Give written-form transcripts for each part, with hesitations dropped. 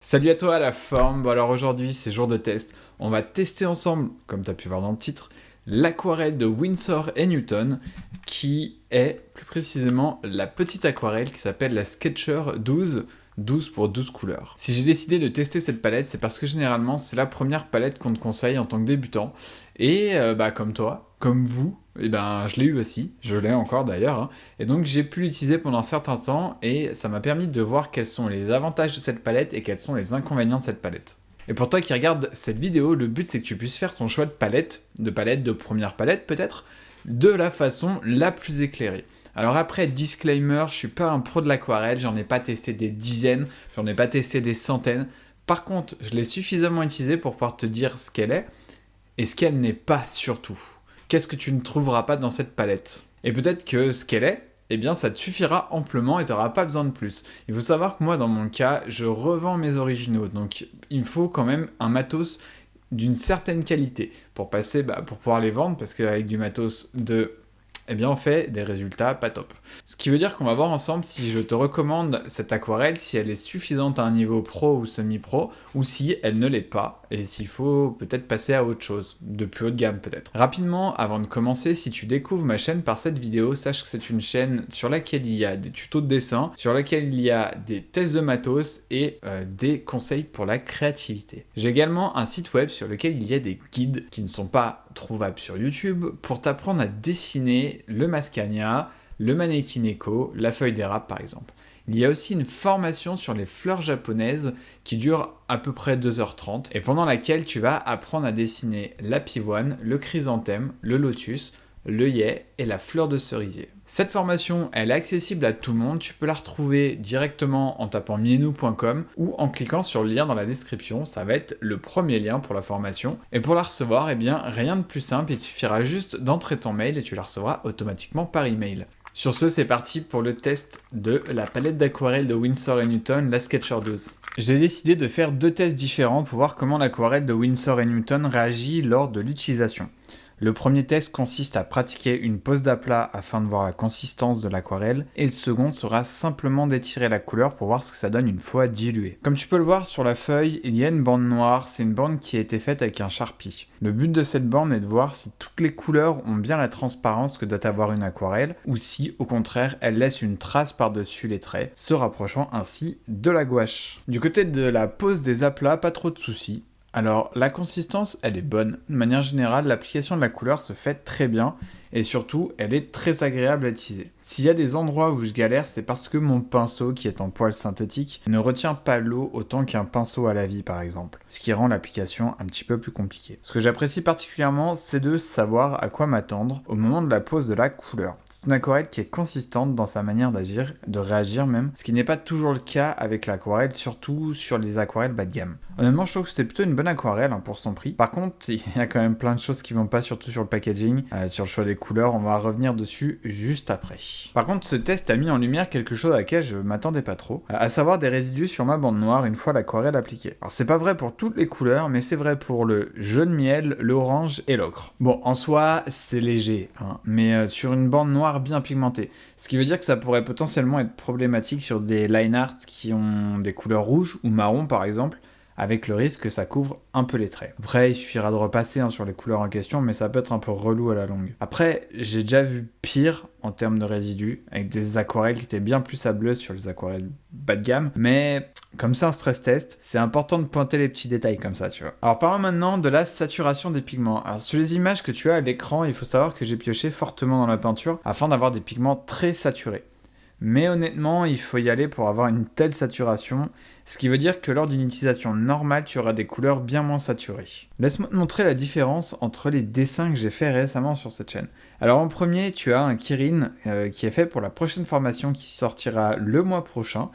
Salut à toi la forme, bon alors aujourd'hui c'est jour de test, on va tester ensemble, comme tu as pu voir dans le titre, l'aquarelle de Winsor & Newton, qui est plus précisément la petite aquarelle qui s'appelle la Sketcher 12, 12 pour 12 couleurs. Si j'ai décidé de tester cette palette, c'est parce que généralement c'est la première palette qu'on te conseille en tant que débutant, et comme toi, comme vous, je l'ai eu aussi, je l'ai encore d'ailleurs, hein. Et donc j'ai pu l'utiliser pendant un certain temps et ça m'a permis de voir quels sont les avantages de cette palette et quels sont les inconvénients de cette palette. Et pour toi qui regarde cette vidéo, le but c'est que tu puisses faire ton choix de palette, de première palette peut-être, de la façon la plus éclairée. Alors après, disclaimer, je suis pas un pro de l'aquarelle, j'en ai pas testé des dizaines, j'en ai pas testé des centaines. Par contre, je l'ai suffisamment utilisée pour pouvoir te dire ce qu'elle est et ce qu'elle n'est pas surtout. Qu'est-ce que tu ne trouveras pas dans cette palette? Et peut-être que ce qu'elle est, eh bien ça te suffira amplement et tu n'auras pas besoin de plus. Il faut savoir que moi, dans mon cas, je revends mes originaux, donc il me faut quand même un matos d'une certaine qualité pour pour pouvoir les vendre, parce qu'avec du matos on fait des résultats pas top. Ce qui veut dire qu'on va voir ensemble si je te recommande cette aquarelle, si elle est suffisante à un niveau pro ou semi-pro, ou si elle ne l'est pas, et s'il faut peut-être passer à autre chose, de plus haut de gamme peut-être. Rapidement, avant de commencer, si tu découvres ma chaîne par cette vidéo, sache que c'est une chaîne sur laquelle il y a des tutos de dessin, sur laquelle il y a des tests de matos et des conseils pour la créativité. J'ai également un site web sur lequel il y a des guides qui ne sont pas trouvables sur YouTube pour t'apprendre à dessiner le Mascagna, le Manekineko, la feuille d'érable par exemple. Il y a aussi une formation sur les fleurs japonaises qui dure à peu près 2h30 et pendant laquelle tu vas apprendre à dessiner la pivoine, le chrysanthème, le lotus, l'œillet et la fleur de cerisier. Cette formation, elle est accessible à tout le monde, tu peux la retrouver directement en tapant mienou.com ou en cliquant sur le lien dans la description, ça va être le premier lien pour la formation. Et pour la recevoir, rien de plus simple, il suffira juste d'entrer ton mail et tu la recevras automatiquement par email. Sur ce, c'est parti pour le test de la palette d'aquarelle de Winsor & Newton, la Sketcher 12. J'ai décidé de faire deux tests différents pour voir comment l'aquarelle de Winsor & Newton réagit lors de l'utilisation. Le premier test consiste à pratiquer une pose d'aplat afin de voir la consistance de l'aquarelle, et le second sera simplement d'étirer la couleur pour voir ce que ça donne une fois diluée. Comme tu peux le voir sur la feuille, il y a une bande noire, c'est une bande qui a été faite avec un Sharpie. Le but de cette bande est de voir si toutes les couleurs ont bien la transparence que doit avoir une aquarelle, ou si au contraire elle laisse une trace par-dessus les traits, se rapprochant ainsi de la gouache. Du côté de la pose des aplats, pas trop de soucis. Alors, la consistance, elle est bonne. De manière générale, l'application de la couleur se fait très bien et surtout, elle est très agréable à utiliser. S'il y a des endroits où je galère, c'est parce que mon pinceau, qui est en poil synthétique, ne retient pas l'eau autant qu'un pinceau à la vie, par exemple, ce qui rend l'application un petit peu plus compliquée. Ce que j'apprécie particulièrement, c'est de savoir à quoi m'attendre au moment de la pose de la couleur. C'est une aquarelle qui est consistante dans sa manière d'agir, de réagir même, ce qui n'est pas toujours le cas avec l'aquarelle, surtout sur les aquarelles bas de gamme. Honnêtement, je trouve que c'est plutôt une bonne aquarelle pour son prix. Par contre, il y a quand même plein de choses qui vont pas, surtout sur le packaging, sur le choix des couleurs, on va revenir dessus juste après. Par contre, ce test a mis en lumière quelque chose à laquelle je m'attendais pas trop, à savoir des résidus sur ma bande noire une fois l'aquarelle appliquée. Alors c'est pas vrai pour toutes les couleurs, mais c'est vrai pour le jaune miel, l'orange et l'ocre. Bon, en soi, c'est léger, mais sur une bande noire bien pigmentée. Ce qui veut dire que ça pourrait potentiellement être problématique sur des line art qui ont des couleurs rouges ou marron par exemple, avec le risque que ça couvre un peu les traits. Après, il suffira de repasser sur les couleurs en question, mais ça peut être un peu relou à la longue. Après, j'ai déjà vu pire en termes de résidus, avec des aquarelles qui étaient bien plus sableuses sur les aquarelles bas de gamme, mais comme ça, un stress test, c'est important de pointer les petits détails comme ça, tu vois. Alors parlons maintenant de la saturation des pigments. Alors sur les images que tu as à l'écran, il faut savoir que j'ai pioché fortement dans la peinture afin d'avoir des pigments très saturés. Mais honnêtement, il faut y aller pour avoir une telle saturation, ce qui veut dire que lors d'une utilisation normale, tu auras des couleurs bien moins saturées. Laisse-moi te montrer la différence entre les dessins que j'ai fait récemment sur cette chaîne. Alors en premier, tu as un Kirin qui est fait pour la prochaine formation qui sortira le mois prochain.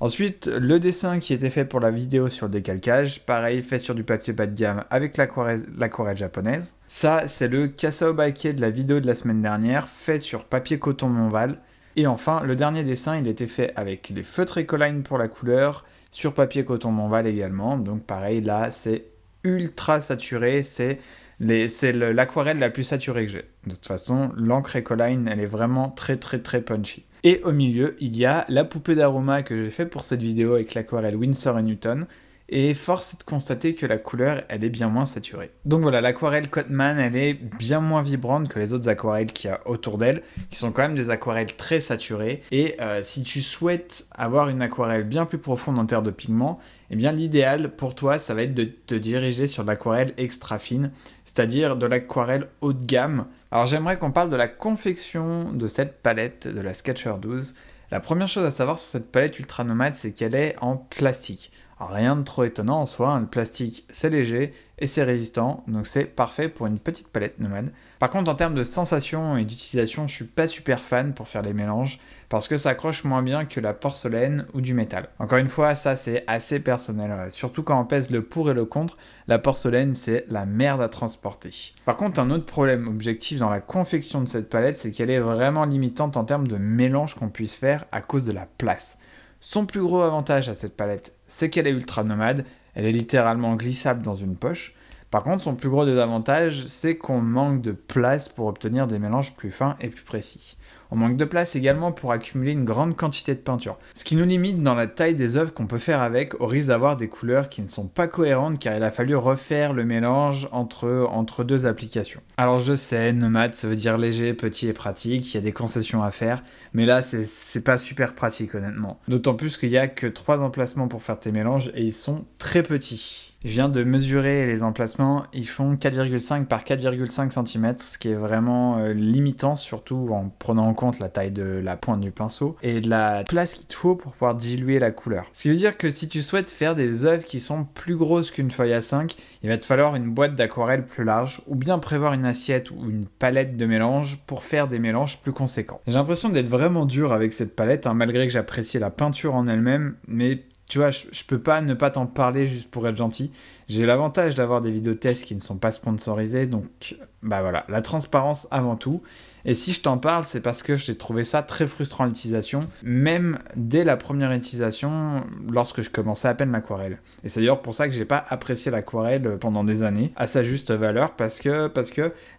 Ensuite, le dessin qui était fait pour la vidéo sur le décalcage, pareil, fait sur du papier bas de gamme avec l'aquarelle japonaise. Ça, c'est le Kasao Baike de la vidéo de la semaine dernière, fait sur papier coton Montval. Et enfin, le dernier dessin, il était fait avec les feutres Ecoline pour la couleur, sur papier coton Montval également. Donc pareil, là, c'est ultra saturé, c'est l'aquarelle la plus saturée que j'ai. De toute façon, l'encre Ecoline, elle est vraiment très punchy. Et au milieu, il y a la poupée d'aroma que j'ai fait pour cette vidéo avec l'aquarelle Winsor & Newton. et force est de constater que la couleur, elle est bien moins saturée. Donc voilà, l'aquarelle Cotman, elle est bien moins vibrante que les autres aquarelles qu'il y a autour d'elle, qui sont quand même des aquarelles très saturées, et si tu souhaites avoir une aquarelle bien plus profonde en termes de pigments, eh bien l'idéal pour toi, ça va être de te diriger sur de l'aquarelle extra fine, c'est-à-dire de l'aquarelle haut de gamme. Alors j'aimerais qu'on parle de la confection de cette palette de la Sketcher 12. La première chose à savoir sur cette palette Ultra Nomade, c'est qu'elle est en plastique. Alors rien de trop étonnant en soi, le plastique c'est léger et c'est résistant, donc c'est parfait pour une petite palette nomade. Par contre en termes de sensation et d'utilisation, je suis pas super fan pour faire les mélanges, parce que ça accroche moins bien que la porcelaine ou du métal. Encore une fois, ça c'est assez personnel, surtout quand on pèse le pour et le contre, la porcelaine c'est la merde à transporter. Par contre un autre problème objectif dans la confection de cette palette, c'est qu'elle est vraiment limitante en termes de mélange qu'on puisse faire à cause de la place. Son plus gros avantage à cette palette, c'est qu'elle est ultra nomade, elle est littéralement glissable dans une poche. Par contre, son plus gros désavantage, c'est qu'on manque de place pour obtenir des mélanges plus fins et plus précis. On manque de place également pour accumuler une grande quantité de peinture, ce qui nous limite dans la taille des œuvres qu'on peut faire avec, au risque d'avoir des couleurs qui ne sont pas cohérentes car il a fallu refaire le mélange entre deux applications. Alors je sais, nomade ça veut dire léger, petit et pratique, il y a des concessions à faire, mais là c'est pas super pratique honnêtement. D'autant plus qu'il y a que 3 emplacements pour faire tes mélanges et ils sont très petits. Je viens de mesurer les emplacements, ils font 4,5 par 4,5 cm, ce qui est vraiment limitant, surtout en prenant en compte la taille de la pointe du pinceau et de la place qu'il te faut pour pouvoir diluer la couleur. Ce qui veut dire que si tu souhaites faire des œuvres qui sont plus grosses qu'une feuille A5, il va te falloir une boîte d'aquarelle plus large ou bien prévoir une assiette ou une palette de mélange pour faire des mélanges plus conséquents. J'ai l'impression d'être vraiment dur avec cette palette, malgré que j'apprécie la peinture en elle-même, mais tu vois, je peux pas ne pas t'en parler juste pour être gentil. J'ai l'avantage d'avoir des vidéos tests qui ne sont pas sponsorisées, donc bah voilà, la transparence avant tout. Et si je t'en parle, c'est parce que j'ai trouvé ça très frustrant l'utilisation, même dès la première utilisation, lorsque je commençais à peine l'aquarelle. Et c'est d'ailleurs pour ça que j'ai pas apprécié l'aquarelle pendant des années, à sa juste valeur, parce que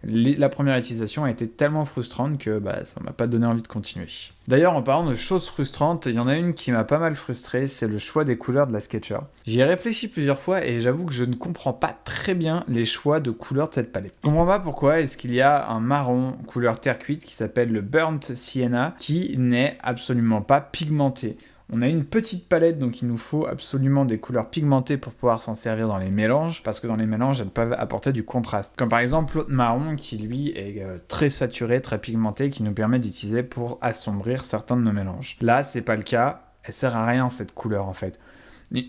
la première utilisation a été tellement frustrante que bah, ça m'a pas donné envie de continuer. D'ailleurs, en parlant de choses frustrantes, il y en a une qui m'a pas mal frustré, c'est le choix des couleurs de la Sketcher. J'y ai réfléchi plusieurs fois et j'avoue que je ne comprends pas très bien les choix de couleurs de cette palette. Je comprends pas pourquoi est-ce qu'il y a un marron couleur terre cuite qui s'appelle le Burnt Sienna qui n'est absolument pas pigmenté. On a une petite palette, donc il nous faut absolument des couleurs pigmentées pour pouvoir s'en servir dans les mélanges, parce que dans les mélanges, elles peuvent apporter du contraste. Comme par exemple l'autre marron qui, lui, est très saturé, très pigmenté, qui nous permet d'utiliser pour assombrir certains de nos mélanges. Là, c'est pas le cas, elle sert à rien cette couleur en fait.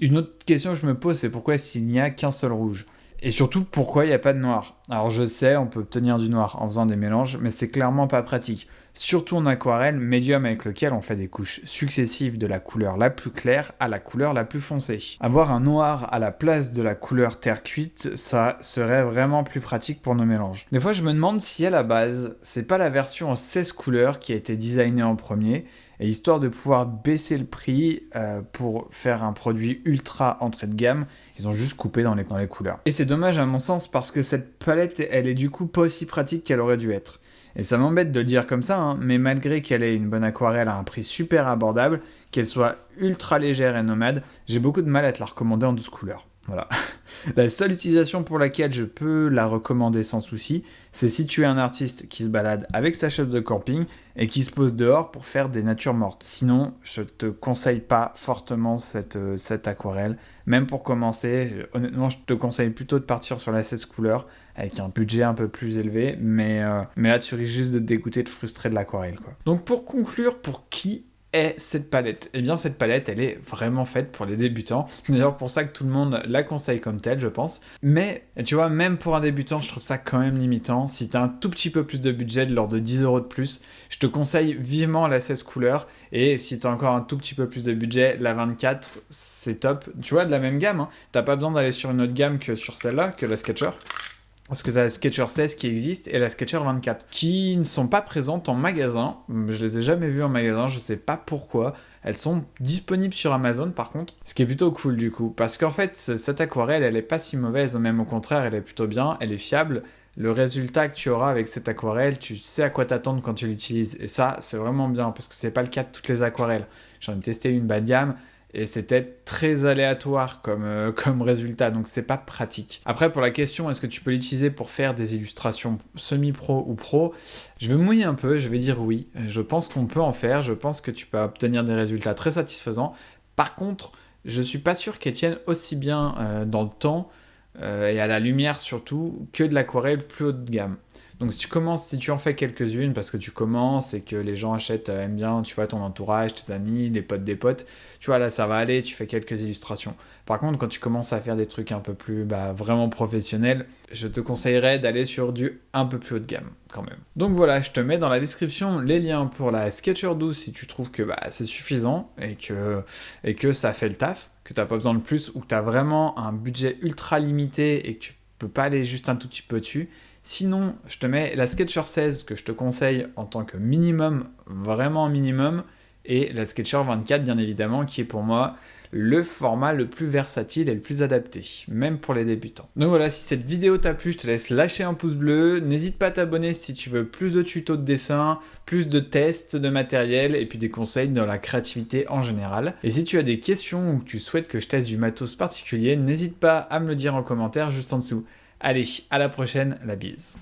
Une autre question que je me pose, c'est pourquoi est-ce qu'il n'y a qu'un seul rouge ? Et surtout, pourquoi il n'y a pas de noir ? Alors je sais, on peut obtenir du noir en faisant des mélanges, mais c'est clairement pas pratique. Surtout en aquarelle, médium avec lequel on fait des couches successives de la couleur la plus claire à la couleur la plus foncée. Avoir un noir à la place de la couleur terre cuite, ça serait vraiment plus pratique pour nos mélanges. Des fois, je me demande si à la base, c'est pas la version en 16 couleurs qui a été designée en premier, et histoire de pouvoir baisser le prix pour faire un produit ultra entrée de gamme, ils ont juste coupé dans les couleurs. Et c'est dommage à mon sens parce que cette palette, elle est du coup pas aussi pratique qu'elle aurait dû être. Et ça m'embête de le dire comme ça, mais malgré qu'elle ait une bonne aquarelle à un prix super abordable, qu'elle soit ultra légère et nomade, j'ai beaucoup de mal à te la recommander en 12 couleurs. Voilà. La seule utilisation pour laquelle je peux la recommander sans souci, c'est si tu es un artiste qui se balade avec sa chaise de camping et qui se pose dehors pour faire des natures mortes. Sinon, je te conseille pas fortement cette aquarelle. Même pour commencer, honnêtement, je te conseille plutôt de partir sur la 16 couleurs avec un budget un peu plus élevé, mais là tu risques juste de te dégoûter, de frustrer de l'aquarelle, quoi. Donc pour conclure, pour qui est cette palette ? Eh bien cette palette, elle est vraiment faite pour les débutants. C'est d'ailleurs pour ça que tout le monde la conseille comme telle, je pense. Mais tu vois, même pour un débutant, je trouve ça quand même limitant. Si tu as un tout petit peu plus de budget, de l'ordre de 10 € de plus, je te conseille vivement la 16 couleurs. Et si tu as encore un tout petit peu plus de budget, la 24, c'est top. Tu vois, de la même gamme, hein. T'as pas besoin d'aller sur une autre gamme que sur celle-là, que la Sketcher. Parce que tu as la Sketcher 16 qui existe et la Sketcher 24 qui ne sont pas présentes en magasin. Je les ai jamais vues en magasin, je sais pas pourquoi. Elles sont disponibles sur Amazon par contre, ce qui est plutôt cool du coup. Parce qu'en fait, cette aquarelle, elle est pas si mauvaise, même au contraire, elle est plutôt bien, elle est fiable. Le résultat que tu auras avec cette aquarelle, tu sais à quoi t'attendre quand tu l'utilises. Et ça, c'est vraiment bien parce que c'est pas le cas de toutes les aquarelles. J'en ai testé une bas de gamme. et c'était très aléatoire comme résultat, donc c'est pas pratique. Après, pour la question, est-ce que tu peux l'utiliser pour faire des illustrations semi-pro ou pro, je vais me mouiller un peu, je vais dire oui. Je pense qu'on peut en faire, je pense que tu peux obtenir des résultats très satisfaisants. Par contre, je suis pas sûr qu'elles tiennent aussi bien dans le temps et à la lumière surtout que de l'aquarelle plus haut de gamme. Donc si tu en fais quelques-unes parce que tu commences et que les gens achètent, aiment bien, tu vois, ton entourage, tes amis, les potes des potes, tu vois, là ça va aller, tu fais quelques illustrations. Par contre, quand tu commences à faire des trucs un peu plus vraiment professionnels, je te conseillerais d'aller sur du un peu plus haut de gamme quand même. Donc voilà, je te mets dans la description les liens pour la Sketcher 12 si tu trouves que c'est suffisant et que ça fait le taf, que tu n'as pas besoin de plus ou que tu as vraiment un budget ultra limité et que tu peux pas aller juste un tout petit peu dessus. Sinon, je te mets la Sketcher 16 que je te conseille en tant que minimum, vraiment minimum, et la Sketcher 24 bien évidemment qui est pour moi le format le plus versatile et le plus adapté, même pour les débutants. Donc voilà, si cette vidéo t'a plu, je te laisse lâcher un pouce bleu, n'hésite pas à t'abonner si tu veux plus de tutos de dessin, plus de tests de matériel et puis des conseils dans la créativité en général. Et si tu as des questions ou que tu souhaites que je teste du matos particulier, n'hésite pas à me le dire en commentaire juste en dessous. Allez, à la prochaine, la bise.